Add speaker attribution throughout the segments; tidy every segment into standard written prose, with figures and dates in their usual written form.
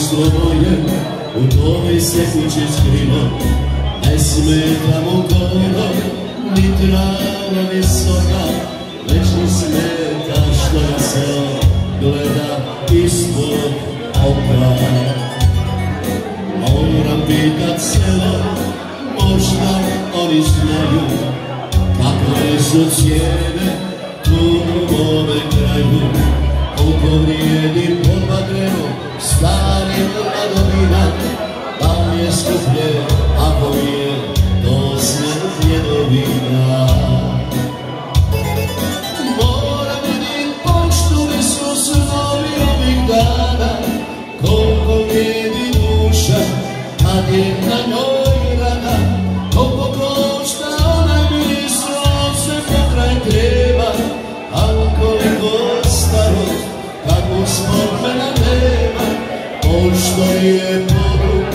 Speaker 1: slovo je, u tome se kuće skriva. Ne smetamo koga, ni trava visoka, već mi smeta što ja se gleda ispod oka. Moram pitat selo, možda oni znaju kakve su cijene tu u ove kraju. Koliko vrijedi podbadreno stari mladovina, da mi je skuplje ako mi je to sve djedovina. Moram vidit poštu visu snovi ovih dana, koliko vrijedi duša kad je na njoj rana, koliko košta onaj miris se pokraj treba, a koliko starost kako spomena nema, pošto je poruk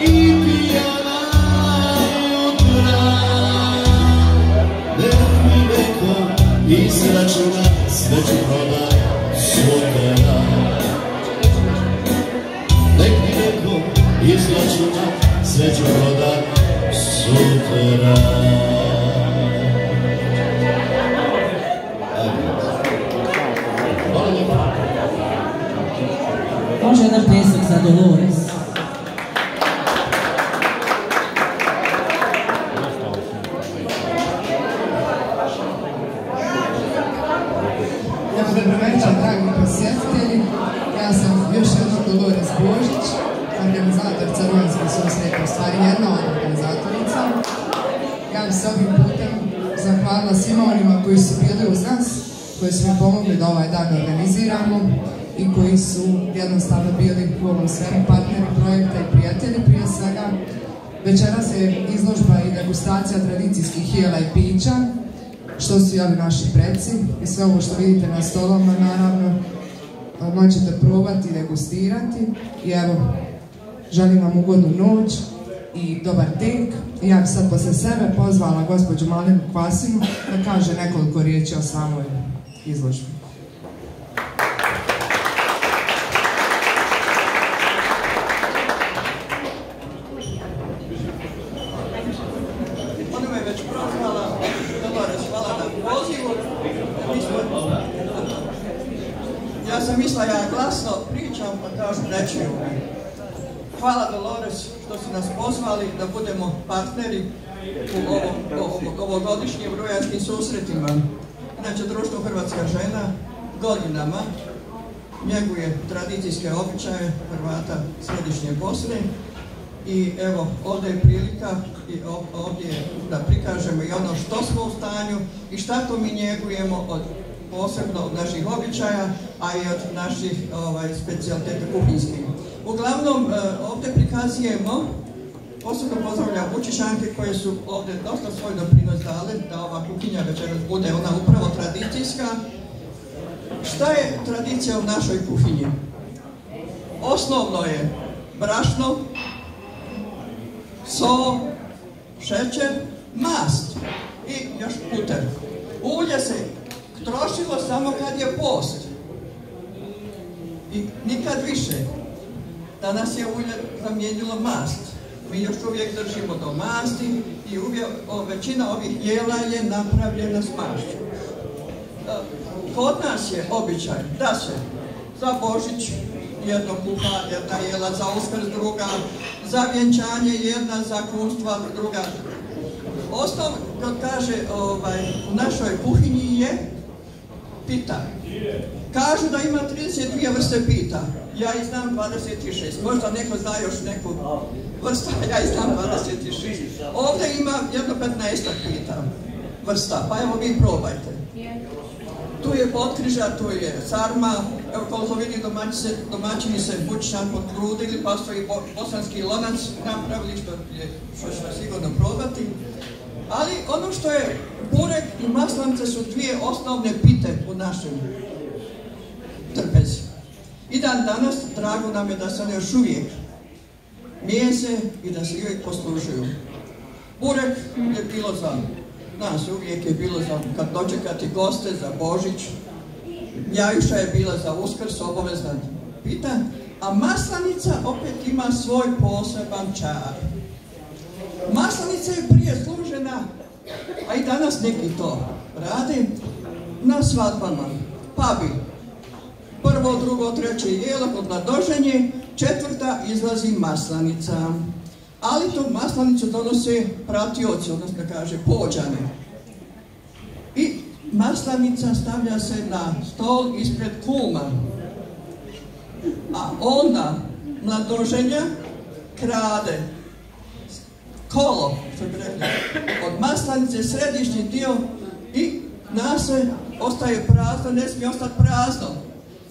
Speaker 1: i pijana jutra. Nek mi neko izračuna, sve ću prodat sutra. Nek mi neko izračuna, sve ću prodat sutra.
Speaker 2: Može jedan pljesak za Dolores.
Speaker 3: Dobro večer, dragi posjetitelji. Ja sam još jednom Dolores Božić, organizator Crnogorskog susreta, u stvari jedna od organizatorica. Ja bih se ovim putem zahvalila svima onima koji su bili uz nas, koji su mi pomogli da ovaj dan organiziramo i koji su jednostavno bili u ovom svemu partneri projekta i prijatelji prije svega. Večeras je izložba i degustacija tradicijskih jela i pića, što su jeli naši preci, i sve ovo što vidite na stolama naravno možete probati i degustirati. I evo, želim vam ugodnu noć i dobar tek. I ja bih sad posle sebe pozvala gospođu Malinu Kvasinu da kaže nekoliko riječi o samoj izložbi.
Speaker 4: Ona me već prozvala, Dolores, hvala na pozivu. Ja sam mislila, ja glasno pričam, pa kažu ne čuju. Hvala Dolores što su nas pozvali da budemo partneri u ovogodišnjim rujanskim susretima. Inače, Društvo Hrvatska žena godinama njeguje tradicijske običaje Hrvata središnje Bosne i evo, ovdje je prilika i ovdje da prikažemo i ono što smo u stanju i šta to mi njegujemo posebno od naših običaja, a i od naših specijaliteta kuhinjskih. Uglavnom, ovdje prikazujemo, posebno pozdravljam Vučišanke koje su ovdje dosta svoj doprinos dale da ova kuhinja večeras bude ona upravo tradicijska. Šta je tradicija u našoj kuhinji? Osnovno je brašno, sol, šećer, mast i još puter. Ulje se trošilo samo kad je post i nikad više. Danas je ulje zamijenilo mast. Mi još uvijek držimo do masti i većina ovih jela je napravljena s mašću. Kod nas je običaj da se za Božić jedno kuha, jedna jela, za Uskrs druga, za vjenčanje jedna, za kunstva druga. Osnov, kad kaže, u našoj kuhinji je pita. Kažu da ima 32 vrste pita. Ja ih znam 26. Možda neko zna još neku vrstu, ja ih znam 26. Ovdje ima jedno 15 pita vrsta, pa evo vi probajte. Tu je potkriža, tu je sarma, evo koliko vidim domaćini se Vučišan potrudili, pa su i bosanski lonac napravili što ćemo sigurno probati. Ali ono što je burek i maslance su dvije osnovne pite u našem trpezi. I dan danas drago nam je da se one još uvijek mijese i da se uvijek poslužuju. Burek je bilo za nas, uvijek je bilo za kad dočekati goste, za Božić. Jajuša je bila za Uskrs, obavezna pita. A maslanica opet ima svoj poseban čar. Maslanica je prije služena, a i danas neki to rade, na svadbama. Pa bi prvo, drugo, treće jelo kod mladoženje, četvrta izlazi maslanica. Ali tu maslanicu donose pratioci, odnosno kaže pođane. I maslanica stavlja se na stol ispred kuma. A onda mladoženja krade kolo, što bi rekli, od maslanice središnji dio i nase ostaje prazno, ne smije ostati prazno.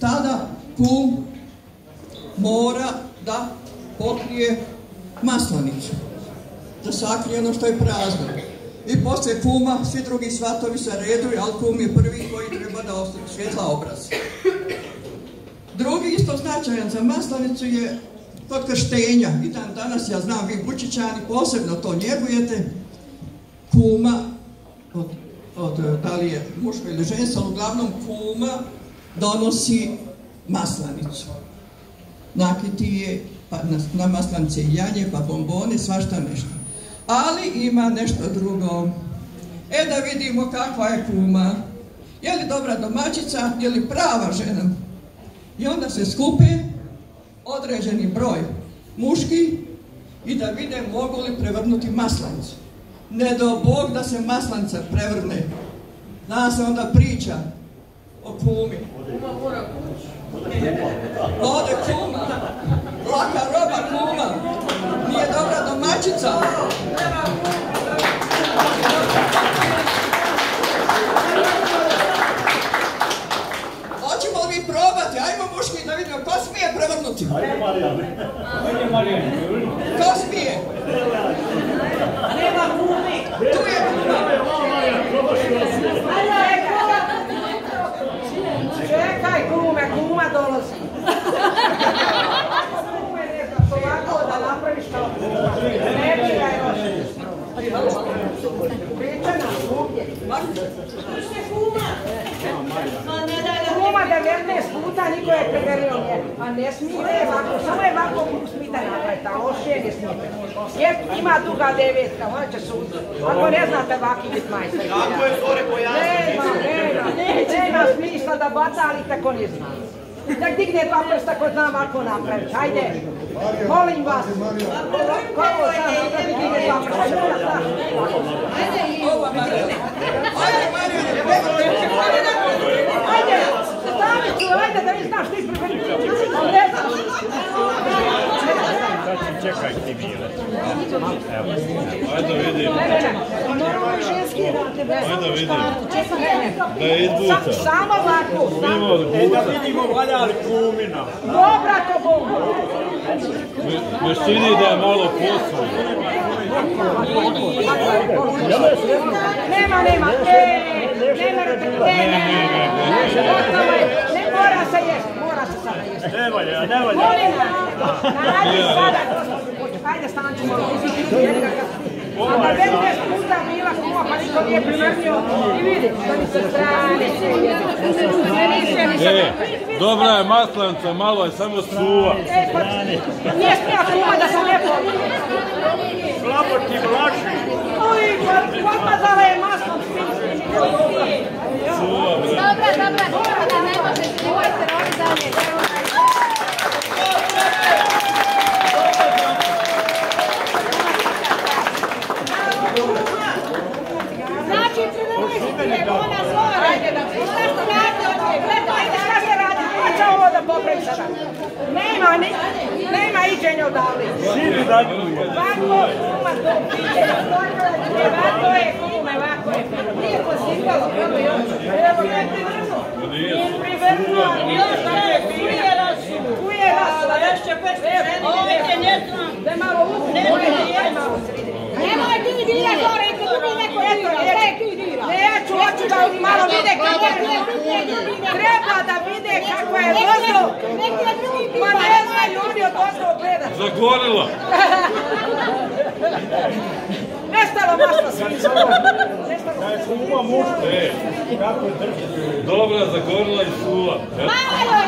Speaker 4: Tada kum mora da pokrije maslanicu, da sakrije ono što je prazno. I poslije kuma svi drugi svatovi se reduju, ali kum je prvi koji treba da ostane svjetla obraz. Drugi isto značajan za maslanicu je kod krštenja. I dan danas, ja znam, vi Bučićani posebno to njegujete. Kuma, da li je muško ili žensko, ali uglavnom kuma donosi maslanicu. Nakiti je, pa na maslanice janje, pa bombone, svašta nešto. Ali ima nešto drugo. Da vidimo kakva je kuma. Je li dobra domaćica, je li prava žena? I onda se skupi određeni broj muški i da vide mogu li prevrnuti maslanicu. Ne do Bog da se maslanica prevrne. Zna se onda priča o kumi. Ode kuma. Laka roba kuma. Nije dobra domaćica. Hoćemo li probati? Ajmo muški da vidimo ko smije prevrnuti. Ajde Marijane. Ko smije? Nema kumi. Tu je kuma.
Speaker 5: Čekaj kume, kuma dolazi. Kume ne znaš ovako da napraviš kao kuma. Ne čekaj još. Priča nam svugdje. Kuma 19 puta niko je preverio nje. A ne smijete ovako, samo je ovako smita napraviti, a loše ne smijete. Jer ima druga devetka, ona će suditi. Ako ne znate ovaki biti majster.
Speaker 6: Kako je to rekao ja?
Speaker 5: Nema smisla da bacalite ko ne zna. Da digne dva prsta ko zna ovako napraviti. Hajde, molim vas. Kako sam da digne dva prsta? Hajde, Staniću, hajde da mi znaš ti prevrnuti. Ne znaš.
Speaker 6: Čekaj ti bile. Evo, ajde vidim.
Speaker 5: Moramo i ženski dati.
Speaker 6: Ajde vidim. Da je izbuta.
Speaker 5: Samo ovako.
Speaker 6: Da vidimo valja li kumina.
Speaker 5: Dobra ko Bog.
Speaker 6: Još čini da je malo posao.
Speaker 5: Nema. Ne mora se jesti. Mora se sada jesti.
Speaker 6: Ne valja.
Speaker 5: Hajde sada. Hajde Stanču malo. A da 19 puta bila kuma pa niko nije privrnio. I vidi, što mi se strane.
Speaker 6: Dobra je maslanica, malo je samo suva.
Speaker 5: Nije smija kuma da se ne poli.
Speaker 6: Slabo ti vlaži.
Speaker 5: Uj, pomazala je maslom.
Speaker 6: Suva, bre.
Speaker 7: Dobra, ne može, nemojte roli dalje. Znači, prevrnuti, ona zora. Ajde da se šta se radi, hoće ovo da popravi sada. Nema iđenja odavde.
Speaker 6: Sidi zadnju.
Speaker 5: Ovako, kuma to pije. Ovako je, kume, ovako je. Nije posikalo, kako je ovo. Evo ga je privrnuo. Nije privrnuo. Kuje rasu. Ovdje ne znam. Da je malo uku. Daj malo sredi.
Speaker 7: Nemoj ti dira gore, ti mi neko dira. Gdje ti dira?
Speaker 5: Neću, hoću da malo vide kako je. Treba da vide kako je vozno. Ma ne zna ljudi od voznog gleda.
Speaker 6: Zagorila.
Speaker 5: Nestalo masno sviđa.
Speaker 6: Kuma muška. Dobra, zagorila i suva.
Speaker 7: Mala joj.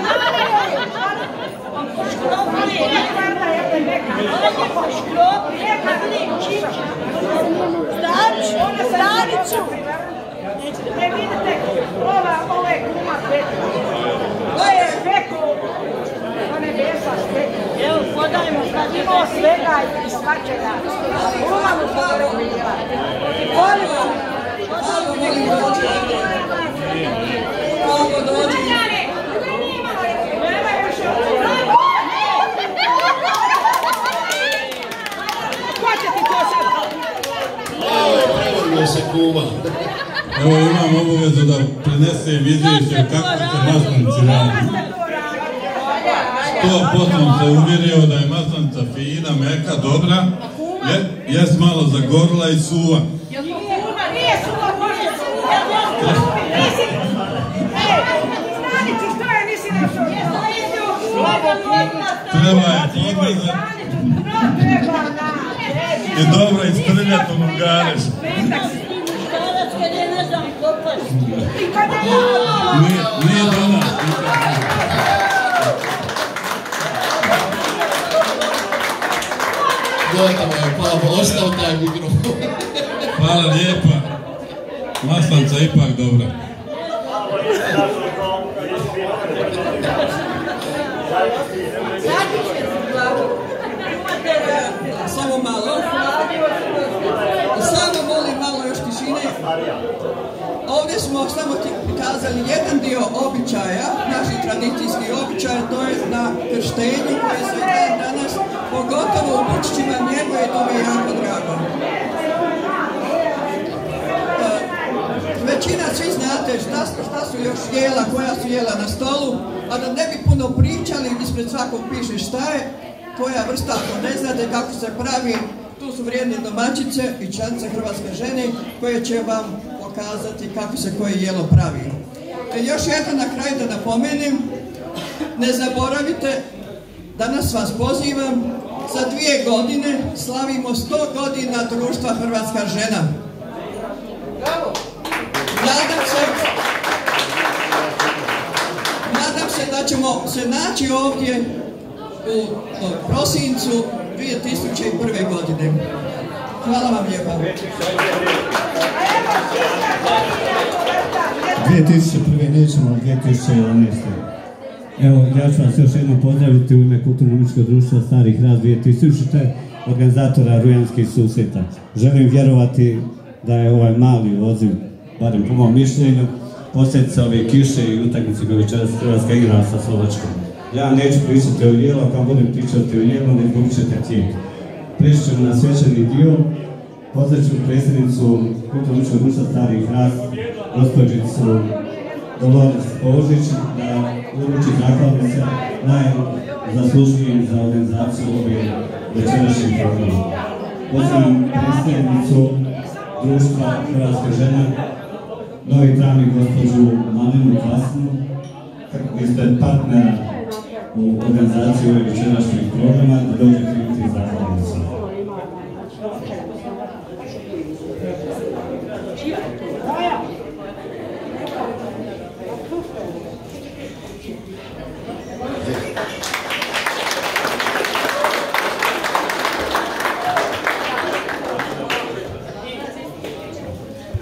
Speaker 5: šta će da? Kuma mu fotografira. Koliko?
Speaker 4: Halo, molim dođi. Halo, dođi.
Speaker 5: Ko će ti to sad?
Speaker 1: Prevodilo se kuma.
Speaker 8: Evo imam obavezu da prenesem izvješće kako se maslanci radi. 100% se uvjerio da je maslanca fina, meka, dobra, jest malo zagorila i suva.
Speaker 5: Nije suva, može suva. Stanici, što je, nisi našao?
Speaker 8: Treba je podmazati i dobro isprljati u gareš. Nije do nas.
Speaker 1: Gotovo je, Pavo, ostao taj mikrofon.
Speaker 8: Hvala lijepa. Maslanca ipak dobra.
Speaker 4: Samo malo. Samo molim malo još tišine. Ovdje smo samo ti prikazali jedan dio običaja, naših tradicijskih običaja, to je na krštenju koje se danas, pogotovo u Bučićima njegove, to mi je jako drago. Većina svi znate šta su još jela, koja su jela na stolu, a da ne bi puno pričali, ispred svakog piše šta je, koja vrsta, ako ne znate kako se pravi, tu su vrijedne domaćice i članice Hrvatske žene koje će vam pokazati kako se koje jelo pravi. Još jedno na kraju da napomenem, ne zaboravite, danas vas pozivam, za 2 godine slavimo 100 godina društva Hrvatska žena. Nadam se da ćemo se naći ovdje u prosincu 2001. godine. Hvala vam lijepa.
Speaker 9: 2001. nećemo, 2011. Evo, ja ću vas još jednom pozdraviti u ime Kulturno-umjetničkog društva Stari Hrast 2000. organizatora Rujanskih susreta. Želim vjerovati da je ovaj mali odziv, barem po mom mišljenju, posljedica ove kiše i utakmice koje večeras Hrvatska igra sa Slovačkom. Ja neću pričati o jelu, a kao budem pričati o jelu, ne izgubit ćete tijek. Prijeći ćemo na svečani dio, pozvat ću predsjednicu Kulturno-umjetničkog društva Stari Hrast, gospođicu Dolores Božić, da uruči zahvalnice najzaslužnijim za organizaciju ove večerašnje programa. Pozivam predsjednicu društva Hrvatske žene, Novi Travnik, gospođu Malinu Klasnu, ispred partnera u organizaciji ove večerašnjih programa, da dođe primiti zahvalnicu.